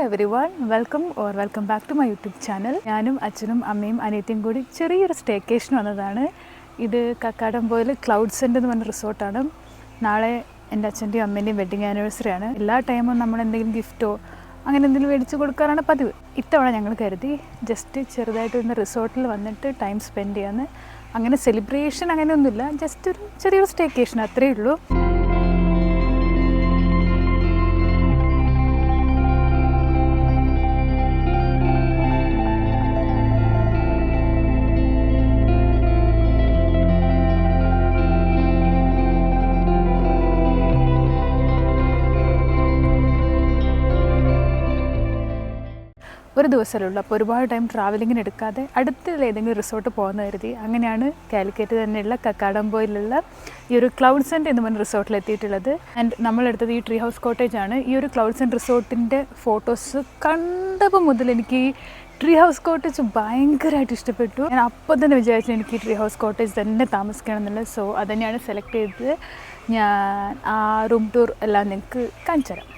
everyone, welcome back to my YouTube channel. ഞാനും അച്ഛനും അമ്മയും അനിയത്തിയും കൂടി ചെറിയൊരു സ്റ്റേക്കേഷൻ വന്നതാണ്. ഇത് കക്കാടംപൊയിൽ ക്ലൗഡ് സെൻ്റ് എന്ന് പറഞ്ഞ റിസോർട്ടാണ്. നാളെ എൻ്റെ അച്ഛൻ്റെയും അമ്മേൻ്റെയും വെഡ്ഡിങ് ആനിവേഴ്സറി ആണ്. എല്ലാ ടൈമും നമ്മൾ എന്തെങ്കിലും ഗിഫ്റ്റോ അങ്ങനെ എന്തെങ്കിലും മേടിച്ച് കൊടുക്കാറാണ് പതിവ്. ഇത്തവണ ഞങ്ങൾ കരുതി ജസ്റ്റ് ചെറുതായിട്ടൊന്ന് റിസോർട്ടിൽ വന്നിട്ട് ടൈം സ്പെൻഡ് ചെയ്യാമെന്ന്. അങ്ങനെ സെലിബ്രേഷൻ അങ്ങനെയൊന്നുമില്ല, ജസ്റ്റ് ഒരു ചെറിയൊരു സ്റ്റേക്കേഷൻ അത്രയേ ഉള്ളൂ. ഒരു ദിവസമേ അപ്പോൾ ഒരുപാട് ടൈം ട്രാവലിങ്ങിന് എടുക്കാതെ അടുത്തുള്ള ഏതെങ്കിലും റിസോർട്ട് പോകുന്ന കരുതി അങ്ങനെയാണ് കാലിക്കറ്റ് തന്നെയുള്ള കക്കാടംപൊയിലുള്ള ഈ ഒരു ക്ലൗഡ് സെൻ്റ് എന്ന് പറഞ്ഞ റിസോർട്ടിൽ എത്തിയിട്ടുള്ളത്. ആൻഡ് നമ്മളെടുത്തത് ഈ ട്രീ ഹൗസ് കോട്ടേജ് ആണ്. ഈ ഒരു ക്ലൗഡ് സെൻ്റ് റിസോർട്ടിൻ്റെ ഫോട്ടോസ് കണ്ടപ്പോൾ മുതൽ എനിക്ക് ഈ ട്രീ ഹൗസ് കോട്ടേജ് ഭയങ്കരമായിട്ട് ഇഷ്ടപ്പെട്ടു. ഞാൻ അപ്പം തന്നെ വിചാരിച്ചു എനിക്ക് ഈ ട്രീ ഹൗസ് കോട്ടേജ് തന്നെ താമസിക്കണം എന്നുള്ളത്. സോ അത് തന്നെയാണ് സെലക്ട് ചെയ്തത്. ഞാൻ ആ റൂം ടൂർ എല്ലാം നിങ്ങൾക്ക് കാണിച്ചു തരാം.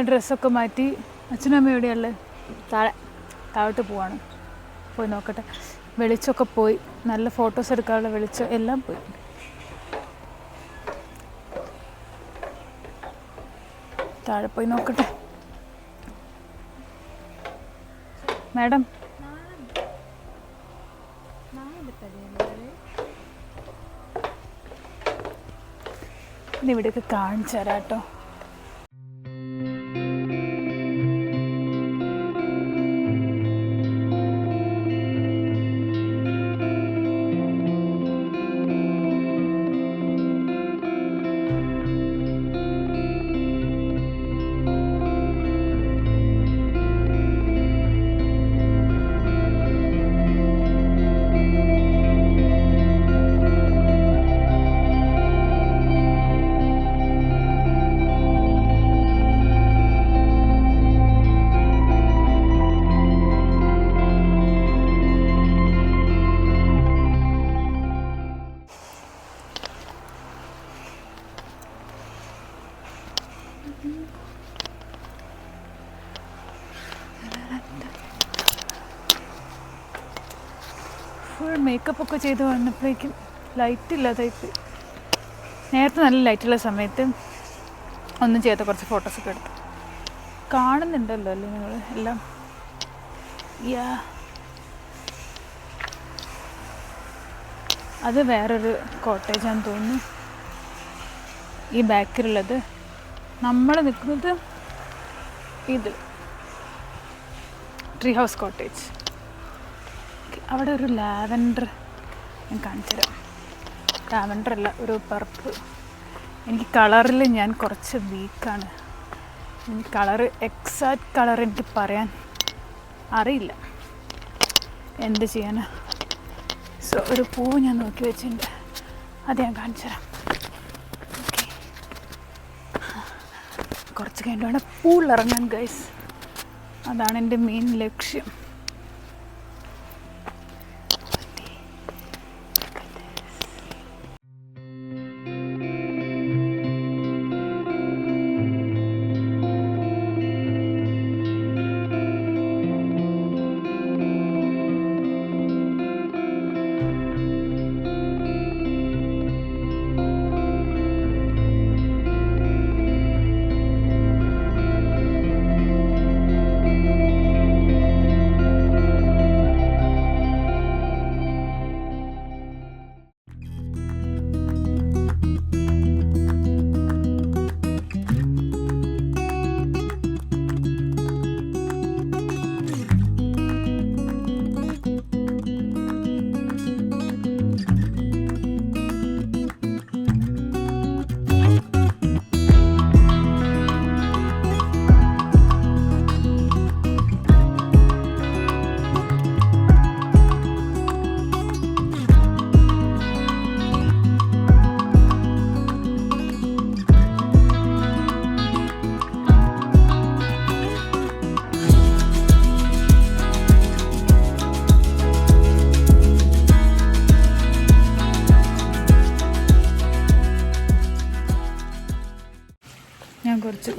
ഡ്രസ്സൊക്കെ മാറ്റി അച്ഛനും അമ്മയും എവിടെയുള്ളത് താഴോട്ട് പോവാണ്. പോയി നോക്കട്ടെ. വെളിച്ചമൊക്കെ പോയി, നല്ല ഫോട്ടോസ് എടുക്കാനുള്ള വെളിച്ചം എല്ലാം പോയി. താഴെ പോയി നോക്കട്ടെ. മാഡം ഇനി ഇവിടെയൊക്കെ കാണിച്ചു തരാം കേട്ടോ. ഫുൾ മേക്കപ്പ് ഒക്കെ ചെയ്ത് വന്നപ്പോഴേക്കും ലൈറ്റ് ഇല്ലാതായിപ്പോയി. നേരത്തെ നല്ല ലൈറ്റുള്ള സമയത്ത് ഒന്നും ചെയ്യാത്ത കുറച്ച് ഫോട്ടോസൊക്കെ എടുത്തു. കാണുന്നുണ്ടല്ലോ അല്ലേ നിങ്ങൾ എല്ലാം? അത് വേറൊരു കോട്ടേജാന്ന് തോന്നുന്നു. ഈ ബാക്കിലുള്ളത് നമ്മൾ നിൽക്കുന്നത് ഇത് ട്രീ ഹൗസ് കോട്ടേജ്. അവിടെ ഒരു ലാവൻഡർ ഞാൻ കാണിച്ചു തരാം. ലാവൻഡർ അല്ല, ഒരു പർപ്പിൾ. എനിക്ക് കളറിൽ ഞാൻ കുറച്ച് വീക്കാണ്. എനിക്ക് കളറ് എക്സാക്റ്റ് കളർ എനിക്ക് പറയാൻ അറിയില്ല, എന്ത് ചെയ്യാനാ. സോ ഒരു പൂവ് ഞാൻ നോക്കി വെച്ചിട്ടുണ്ട്, അത് ഞാൻ കാണിച്ചു തരാം. ഓക്കെ, കുറച്ച് കഴിഞ്ഞിട്ട് വേണം പൂളിറങ്ങാൻ ഗൈസ്. അതാണ് എൻ്റെ മെയിൻ ലക്ഷ്യം.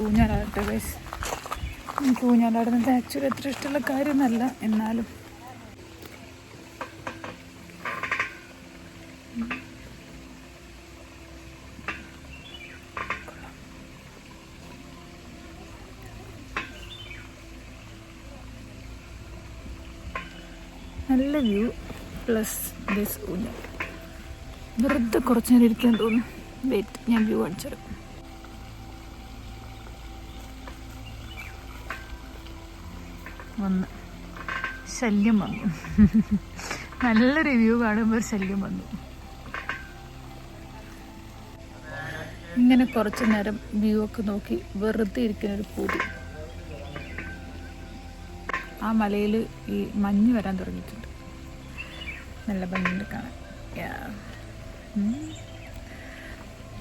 ഊഞ്ഞാലാടട്ടെ ഗൈസ്. എനിക്ക് ഊഞ്ഞാലാടുന്നത് ആക്ച്വലി അത്ര ഇഷ്ടമുള്ള കാര്യമൊന്നുമല്ല, എന്നാലും നല്ല വ്യൂ പ്ലസ് ദിസ് ഊഞ്ഞാൽ. വെറുതെ കുറച്ച് നേരം ഇരിക്കാൻ തോന്നും. വെയിറ്റ്, ഞാൻ വ്യൂ കാണിച്ചുതരാം. വന്നു ശല്യം വന്നു. നല്ലൊരു വ്യൂ കാണുമ്പോൾ ഒരു ശല്യം വന്നു. ഇങ്ങനെ കുറച്ച് നേരം വ്യൂ ഒക്കെ നോക്കി വെറുതെ ഇരിക്കുന്നൊരു പൂതി. ആ മലയിൽ ഈ മഞ്ഞ് വരാൻ തുടങ്ങിയിട്ടുണ്ട്. നല്ല ഭംഗിയുണ്ട് കാണാൻ.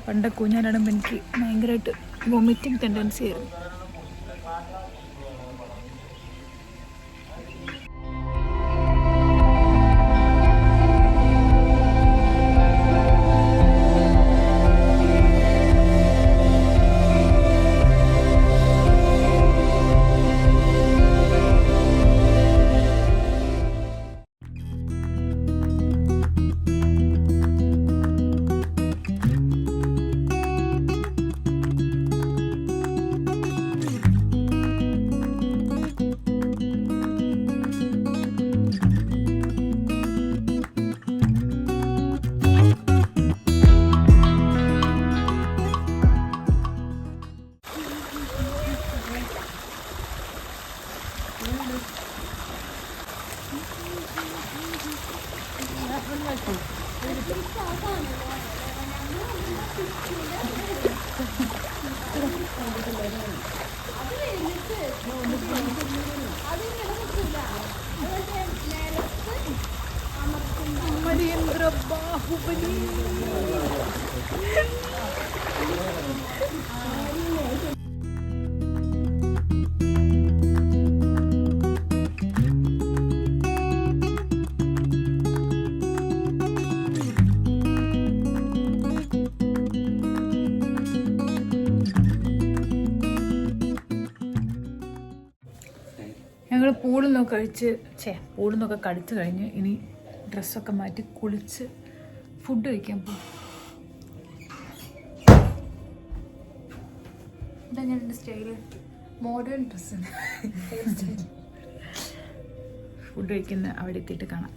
പണ്ട് കുഞ്ഞാലാടുമ്പോൾ എനിക്ക് ഭയങ്കരമായിട്ട് വൊമിറ്റിംഗ് ടെൻഡൻസി ആയിരുന്നു. ഞങ്ങൾ പൂളിൽ നിന്നൊക്കെ കഴിച്ചു കഴിഞ്ഞ് ഇനി ഡ്രസ്സൊക്കെ മാറ്റി കുളിച്ച് ഫുഡ് കഴിക്കാൻ പോകും. ഇതെങ്ങനെ സ്റ്റൈല് മോഡേൺ ഡ്രസ്സ്. ഫുഡ് കഴിക്കുന്ന അവിടെ എത്തിയിട്ട് കാണാം.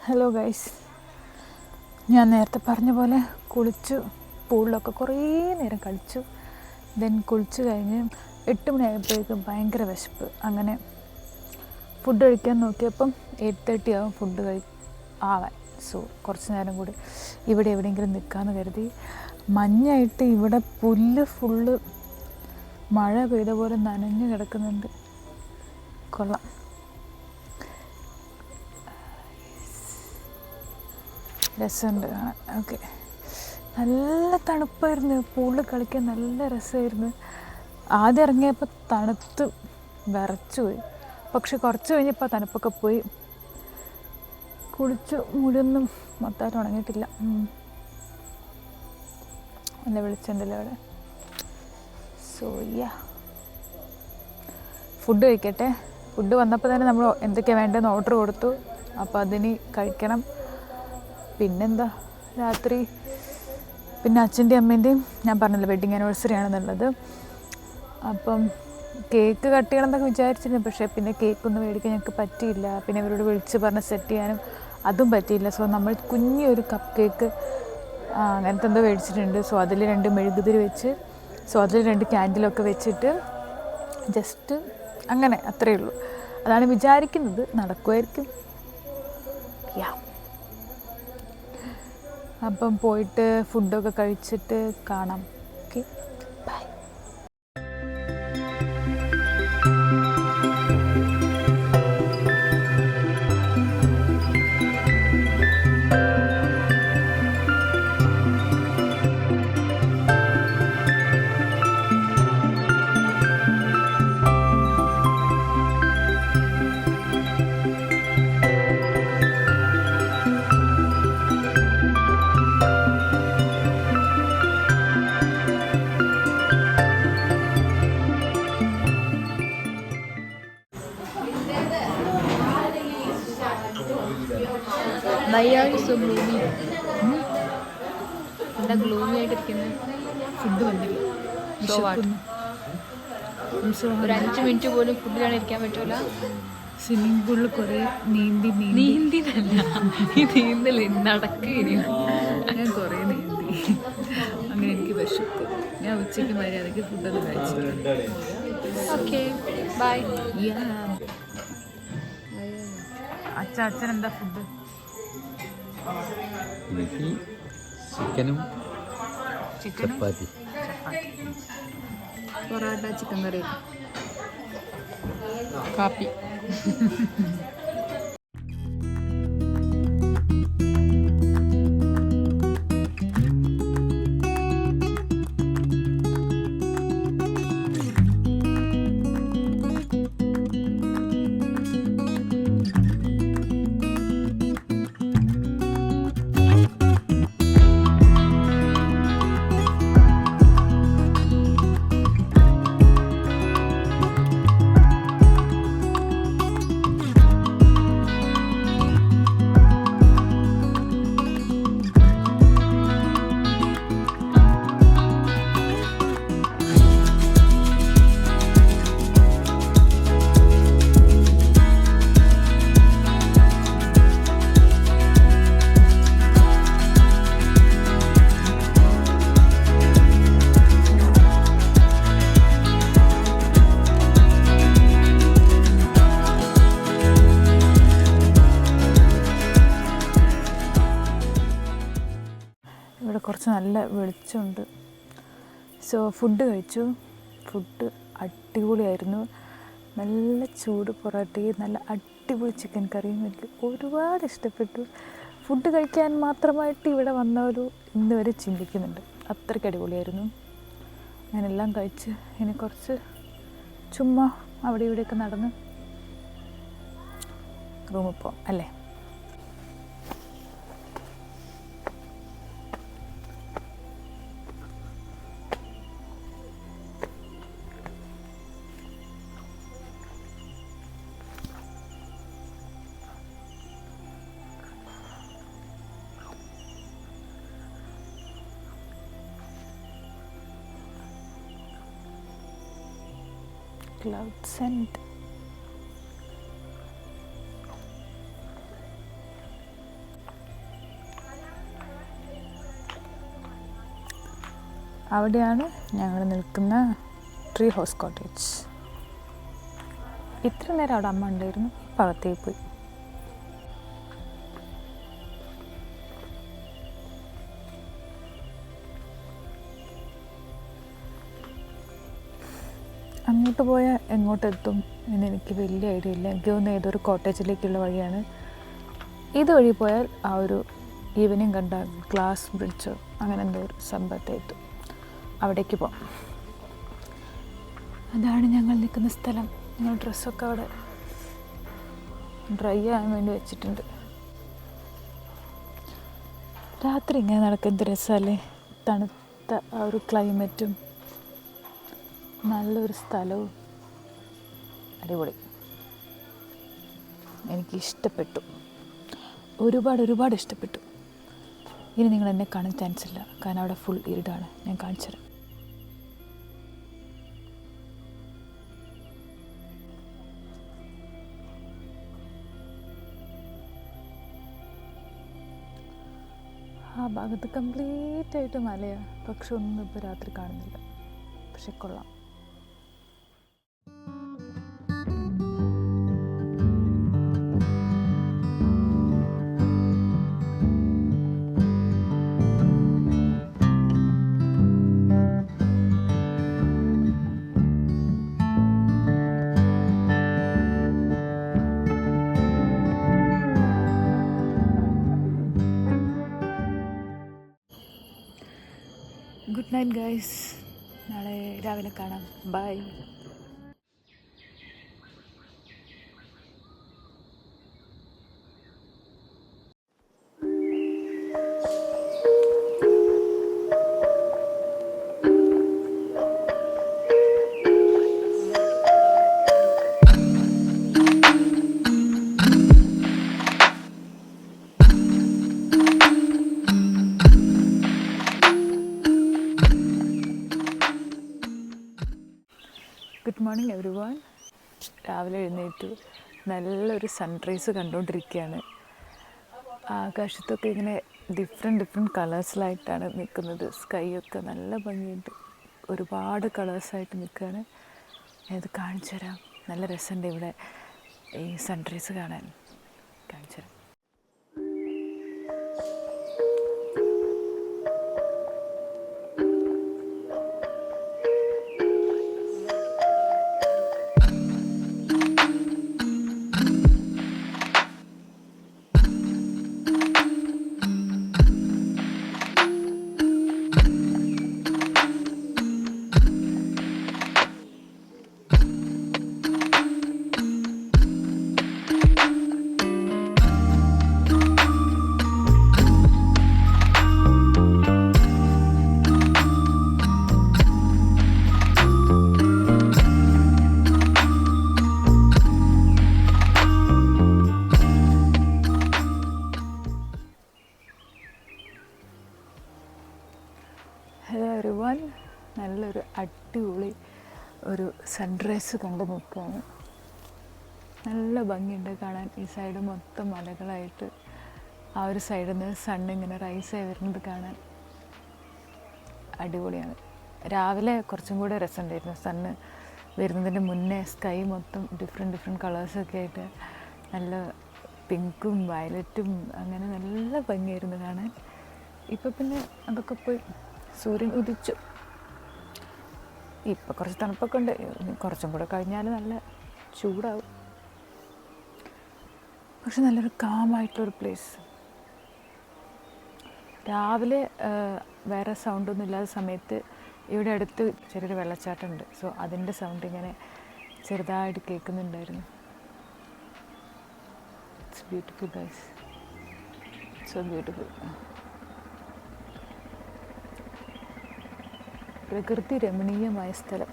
ഹലോ ഗൈസ്, ഞാൻ നേരത്തെ പറഞ്ഞ പോലെ കുളിച്ചു, പൂളിലൊക്കെ കുറേ നേരം കളിച്ചു. ദെൻ കുളിച്ച് കഴിഞ്ഞ് 8 മണിയായപ്പോഴേക്കും ഭയങ്കര വിശപ്പ്. അങ്ങനെ ഫുഡ് കഴിക്കാൻ നോക്കിയപ്പം 8:30 ആവും ഫുഡ് ആവാൻ. സോ കുറച്ച് നേരം കൂടി ഇവിടെ എവിടെയെങ്കിലും നിൽക്കാമെന്ന് കരുതി. മഞ്ഞായിട്ട് ഇവിടെ പുല്ല് ഫുള്ള് മഴ പെയ്ത പോലെ നനഞ്ഞു കിടക്കുന്നുണ്ട്. കൊള്ളാം. രസമുണ്ട് കാണാൻ. ഓക്കെ, നല്ല തണുപ്പായിരുന്നു. പൂളിൽ കളിക്കാൻ നല്ല രസമായിരുന്നു. ആദ്യം ഇറങ്ങിയപ്പോൾ തണുത്ത് വിറച്ചു പോയി. പക്ഷെ കുറച്ച് കഴിഞ്ഞപ്പോൾ തണുപ്പൊക്കെ പോയി. കുളിച്ചു, മുടിയൊന്നും മൊത്തമായിട്ട് ഉണങ്ങിയിട്ടില്ല. നല്ല വെളിച്ചുണ്ടല്ലോ അവിടെ. സോ യാ, ഫുഡ് കഴിക്കട്ടെ. ഫുഡ് വന്നപ്പോൾ തന്നെ നമ്മൾ എന്തൊക്കെയാണ് വേണ്ടതെന്ന് ഓർഡർ കൊടുത്തു. അപ്പോൾ അതിന് കഴിക്കണം. പിന്നെന്താ, രാത്രി പിന്നെ അച്ഛൻ്റെയും അമ്മേൻ്റെയും ഞാൻ പറഞ്ഞല്ലോ വെഡ്ഡിങ് ആനിവേഴ്സറി ആണെന്നുള്ളത്. അപ്പം കേക്ക് കട്ട് ചെയ്യണം എന്നൊക്കെ വിചാരിച്ചിരുന്നു. പക്ഷേ പിന്നെ കേക്കൊന്നും മേടിക്കാൻ ഞങ്ങൾക്ക് പറ്റിയില്ല. പിന്നെ ഇവരോട് വിളിച്ച് പറഞ്ഞ് സെറ്റ് ചെയ്യാനും അതും പറ്റിയില്ല. സോ നമ്മൾ കുഞ്ഞൊരു കപ്പ് കേക്ക് അങ്ങനത്തെ എന്തോ മേടിച്ചിട്ടുണ്ട്. സോ അതിൽ 2 മെഴുകുതിരി വെച്ച്, സോ അതിൽ 2 ക്യാൻഡിലൊക്കെ വെച്ചിട്ട് ജസ്റ്റ് അങ്ങനെ അത്രയേ ഉള്ളൂ. അതാണ് വിചാരിക്കുന്നത്, നടക്കുമായിരിക്കും. അപ്പം പോയിട്ട് ഫുഡൊക്കെ കഴിച്ചിട്ട് കാണാം. Okay, bye. എന്താ ഗ്ലൂമി ആയിട്ടിരിക്കുന്നത്? ഫുഡ് വന്നില്ല. ഒരു 5 മിനിറ്റ് പോലും ഫുഡിലാണ് ഇരിക്കാൻ പറ്റൂല. സ്വിമ്മിംഗ് പൂളിൽ കുറേ നീന്തിനല്ല ഈ നീന്തൽ നടക്കുകയും ഞാൻ കുറേ നീന്തി. അങ്ങനെ എനിക്ക് വിശപ്പ്. ഞാൻ ഉച്ചയ്ക്ക് മര്യാദയ്ക്ക് ഫുഡൊക്കെ കഴിച്ചിട്ടുണ്ട്. Okay, bye. അച്ഛൻ എന്താ ഫുഡ്? എനിക്ക് ചിക്കനും ചപ്പാത്തി, പൊറോട്ട, ചിക്കൻ കറി, കാപ്പി. ഇവിടെ കുറച്ച് നല്ല വെളിച്ചമുണ്ട്. സോ ഫുഡ് കഴിച്ചു. ഫുഡ് അടിപൊളിയായിരുന്നു. നല്ല ചൂട് പൊറോട്ടയും നല്ല അടിപൊളി ചിക്കൻ കറിയും എനിക്ക് ഒരുപാട് ഇഷ്ടപ്പെട്ടു. ഫുഡ് കഴിക്കാൻ മാത്രമായിട്ട് ഇവിടെ വന്നവരും ഇന്ന് വരെ ചിന്തിക്കുന്നുണ്ട്. അത്രയ്ക്ക് അടിപൊളിയായിരുന്നു. ഞാനെല്ലാം കഴിച്ച് ഇനി കുറച്ച് ചുമ്മാ അവിടെ ഇവിടെയൊക്കെ നടന്ന് റൂമിൽ പോകാം അല്ലേ. Clouds and അവിടെയാണ് ഞങ്ങൾ നിൽക്കുന്ന ട്രീ ഹൗസ് കോട്ടേജ്. ഇത്ര നേരം അവിടെ അമ്മ ഉണ്ടായിരുന്നു, ഇപ്പം അകത്തേക്ക് പോയി. അങ്ങോട്ട് പോയാൽ എങ്ങോട്ടെത്തും എന്നെനിക്ക് വലിയ ഐഡിയ ഇല്ല. എനിക്ക് തോന്നുന്നു ഏതൊരു കോട്ടേജിലേക്കുള്ള വഴിയാണ്. ഇതുവഴി പോയാൽ ആ ഒരു ഈവനിങ് കണ്ട ഗ്ലാസ് ബ്രിഡ്ജോ അങ്ങനെ എന്തോ ഒരു സംഭവത്തെ എത്തും. അവിടേക്ക് പോകാം. അതാണ് ഞങ്ങൾ നിൽക്കുന്ന സ്ഥലം. ഞങ്ങൾ ഡ്രസ്സൊക്കെ അവിടെ ഡ്രൈ ആകാൻ വേണ്ടി വെച്ചിട്ടുണ്ട്. രാത്രി ഇങ്ങനെ നടക്കുന്ന രസമല്ലേ. തണുത്ത ആ ഒരു ക്ലൈമറ്റും നല്ലൊരു സ്ഥലവും അടിപൊളി. എനിക്കിഷ്ടപ്പെട്ടു, ഒരുപാട് ഇഷ്ടപ്പെട്ടു. ഇനി നിങ്ങൾ എന്നെ കാണാൻ ചാൻസ് ഇല്ല, കാരണം അവിടെ ഫുൾ ഇരുടാണ്. ഞാൻ കാണിച്ചു തരാം. ആ ഭാഗത്ത് കംപ്ലീറ്റ് ആയിട്ട് മലയാണ്, പക്ഷെ ഒന്നും ഇപ്പോൾ രാത്രി കാണുന്നില്ല. പക്ഷെ കൊള്ളാം. ഗുഡ് നൈറ്റ് ഗൈസ്, നാളെ രാവിലെ കാണാം, bye. Good morning everyone. രാവിലെ എഴുന്നേറ്റു, നല്ലൊരു സൺറൈസ് കണ്ടുകൊണ്ടിരിക്കുകയാണ്. ആകാശത്തൊക്കെ ഇങ്ങനെ ഡിഫറെൻറ്റ് കളേഴ്സിലായിട്ടാണ് നിൽക്കുന്നത്. സ്കൈ ഒക്കെ നല്ല ഭംഗിയുണ്ട്, ഒരുപാട് കളേഴ്സായിട്ട് നിൽക്കുകയാണ്. ഞാനത് കാണിച്ചു തരാം. നല്ല രസമുണ്ട് ഇവിടെ ഈ സൺറൈസ് കാണാൻ. കാണിച്ചു തരാം. ഹലോ എവരി വൺ, നല്ലൊരു അടിപൊളി ഒരു സൺറൈസ് കണ്ടു നിൽക്കുകയാണ്. നല്ല ഭംഗിയുണ്ട് കാണാൻ. ഈ സൈഡ് മൊത്തം മലകളായിട്ട് ആ ഒരു സൈഡിൽ നിന്ന് സണ്ണിങ്ങനെ റൈസായി വരുന്നത് കാണാൻ അടിപൊളിയാണ്. രാവിലെ കുറച്ചും കൂടെ രസമുണ്ടായിരുന്നു. സണ്ണ് വരുന്നതിൻ്റെ മുന്നേ സ്കൈ മൊത്തം ഡിഫറെൻറ്റ് കളേഴ്സൊക്കെ ആയിട്ട് നല്ല പിങ്കും വയലറ്റും അങ്ങനെ നല്ല ഭംഗിയായിരുന്നു കാണാൻ. ഇപ്പോൾ പിന്നെ അതൊക്കെ പോയി സൂര്യൻ ഉദിച്ചു. ഇപ്പം കുറച്ച് തണുപ്പൊക്കെ ഉണ്ട്. കുറച്ചും കൂടെ കഴിഞ്ഞാൽ നല്ല ചൂടാവും. പക്ഷെ നല്ലൊരു കാമായിട്ടുള്ളൊരു പ്ലേസ്. രാവിലെ വേറെ സൗണ്ടൊന്നും ഇല്ലാത്ത സമയത്ത് ഇവിടെ അടുത്ത് ചെറിയൊരു വെള്ളച്ചാട്ടമുണ്ട്. സോ അതിൻ്റെ സൗണ്ട് ഇങ്ങനെ ചെറുതായിട്ട് കേൾക്കുന്നുണ്ടായിരുന്നു. It's beautiful guys, so beautiful. പ്രകൃതി രമണീയമായ സ്ഥലം.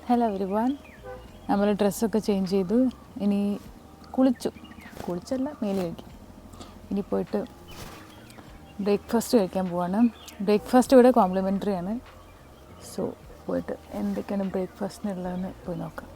ഹലോ എവരി വൺ, നമ്മൾ ഡ്രസ്സൊക്കെ ചേഞ്ച് ചെയ്തു. ഇനി കുളിച്ചല്ല മേല് കഴിക്കും. ഇനി പോയിട്ട് ബ്രേക്ക്ഫാസ്റ്റ് കഴിക്കാൻ പോവാണ്. ബ്രേക്ക്ഫാസ്റ്റ് ഇവിടെ കോംപ്ലിമെൻ്ററി ആണ്. സോ പോയിട്ട് എന്തൊക്കെയാണ് ബ്രേക്ക്ഫാസ്റ്റിനുള്ളതെന്ന് പോയി നോക്കാം.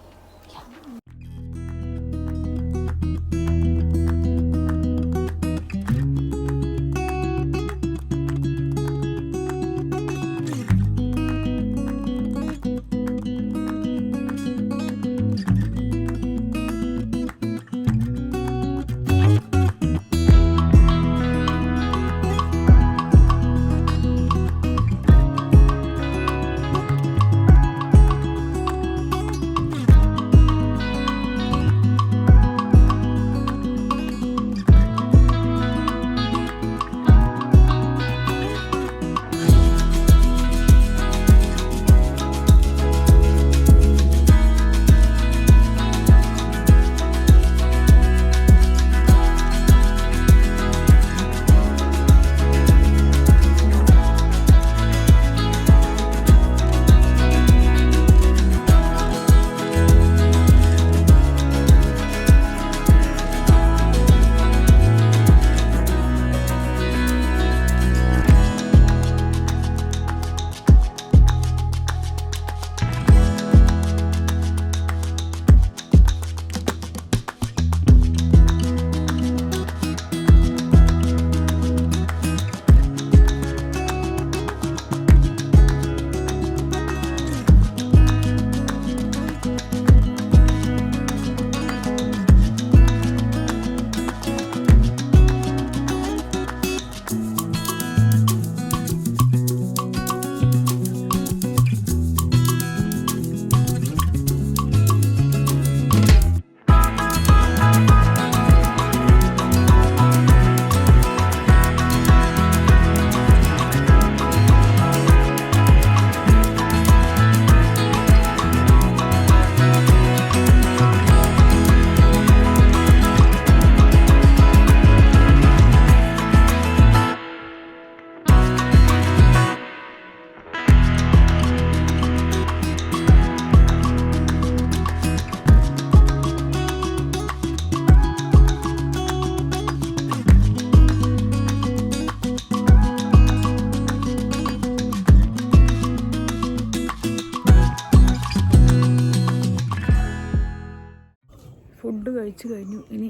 ഫുഡ് കഴിച്ചു കഴിഞ്ഞു. ഇനി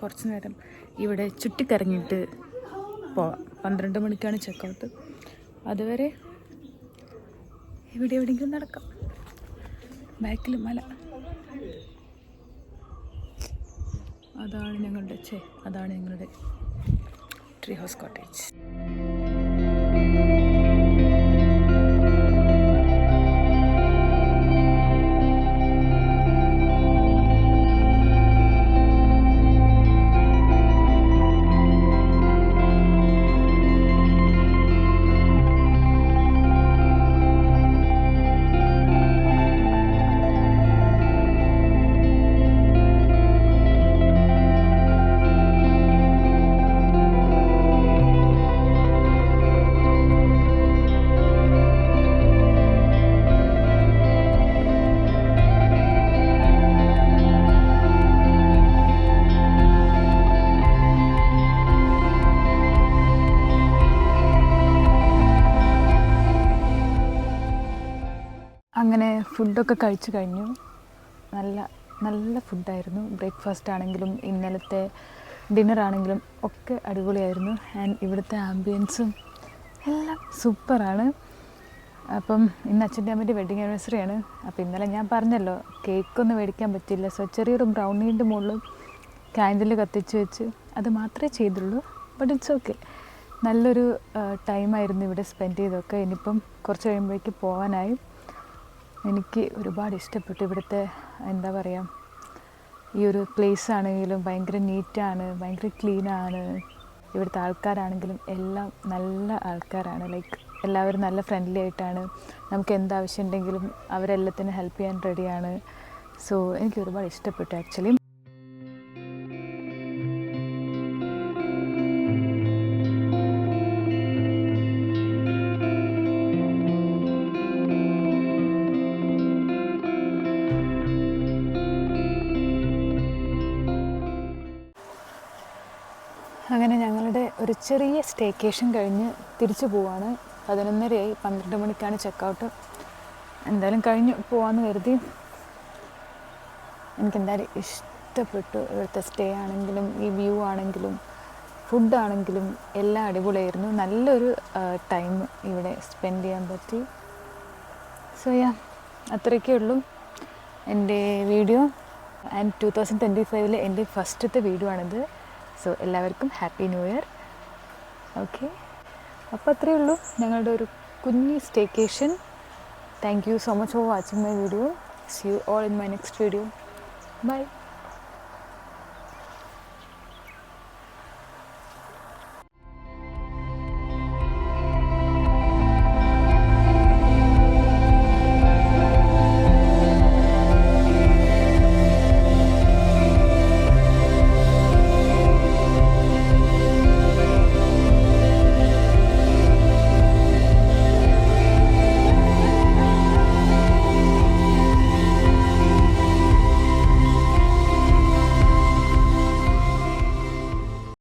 കുറച്ച് നേരം ഇവിടെ ചുറ്റിക്കറങ്ങിയിട്ട് പോവാം. 12 മണിക്കാണ് ചെക്കൗട്ട്. അതുവരെ ഇവിടെ എവിടെയെങ്കിലും നടക്കാം. ബാക്കിൽ മല. അതാണ് ഞങ്ങളുടെ ട്രീ ഹൗസ് കോട്ടേജ്. അങ്ങനെ ഫുഡൊക്കെ കഴിച്ചു കഴിഞ്ഞു. നല്ല ഫുഡായിരുന്നു. ബ്രേക്ക്ഫാസ്റ്റ് ആണെങ്കിലും ഇന്നലത്തെ ഡിന്നറാണെങ്കിലും ഒക്കെ അടിപൊളിയായിരുന്നു. ആൻഡ് ഇവിടുത്തെ ആംബിയൻസും എല്ലാം സൂപ്പറാണ്. അപ്പം ഇന്ന് അച്ഛൻ്റെ അമ്മൻ്റെ വെഡിങ് ആനിവേഴ്സറിയാണ്. അപ്പോൾ ഇന്നലെ ഞാൻ പറഞ്ഞല്ലോ കേക്കൊന്നും മേടിക്കാൻ പറ്റില്ല. സോ ചെറിയൊരു ബ്രൗണീൻ്റെ മുകളിൽ കാൻഡിൽ കത്തിച്ച് വെച്ച് അത് മാത്രമേ ചെയ്തുള്ളൂ. But it's okay. നല്ലൊരു ടൈമായിരുന്നു ഇവിടെ സ്പെൻഡ് ചെയ്തൊക്കെ. ഇനിയിപ്പം കുറച്ച് കഴിയുമ്പോഴേക്ക് പോകാനായി. എനിക്ക് ഒരുപാട് ഇഷ്ടപ്പെട്ടു ഇവിടുത്തെ എന്താ പറയുക, ഈ ഒരു പ്ലേസ് ആണെങ്കിലും ഭയങ്കര നീറ്റാണ്, ഭയങ്കര ക്ലീനാണ്. ഇവിടുത്തെ ആൾക്കാരാണെങ്കിലും എല്ലാം നല്ല ആൾക്കാരാണ്. ലൈക്ക് എല്ലാവരും നല്ല ഫ്രണ്ട്ലി ആയിട്ടാണ്. നമുക്ക് എന്താവശ്യം ഉണ്ടെങ്കിലും അവരെല്ലാത്തിനും ഹെൽപ്പ് ചെയ്യാൻ റെഡിയാണ്. സോ എനിക്ക് ഒരുപാട് ഇഷ്ടപ്പെട്ടു ആക്ച്വലി. അങ്ങനെ ഞങ്ങളുടെ ഒരു ചെറിയ സ്റ്റേക്കേഷൻ കഴിഞ്ഞ് തിരിച്ചു പോവാണ്. 11:30 12 മണിക്കാണ് ചെക്കൗട്ട്. എന്തായാലും കഴിഞ്ഞു പോവാമെന്ന് കരുതി. എനിക്കെന്തായാലും ഇഷ്ടപ്പെട്ടു. ഇവിടുത്തെ സ്റ്റേ ആണെങ്കിലും ഈ വ്യൂ ആണെങ്കിലും ഫുഡാണെങ്കിലും എല്ലാം അടിപൊളിയായിരുന്നു. നല്ലൊരു ടൈം ഇവിടെ സ്പെൻഡ് ചെയ്യാൻ പറ്റി. സോ അത്രയൊക്കെ ഉള്ളൂ എൻ്റെ വീഡിയോ. ആൻഡ് 2025 എൻ്റെ ഫസ്റ്റത്തെ വീഡിയോ ആണിത്. സോ എല്ലാവർക്കും ഹാപ്പി ന്യൂ ഇയർ. ഓക്കെ, അപ്പോൾ അത്രയേ ഉള്ളൂ ഞങ്ങളുടെ ഒരു കുഞ്ഞ് staycation. Thank you so much for watching my video. See you all in my next video. Bye.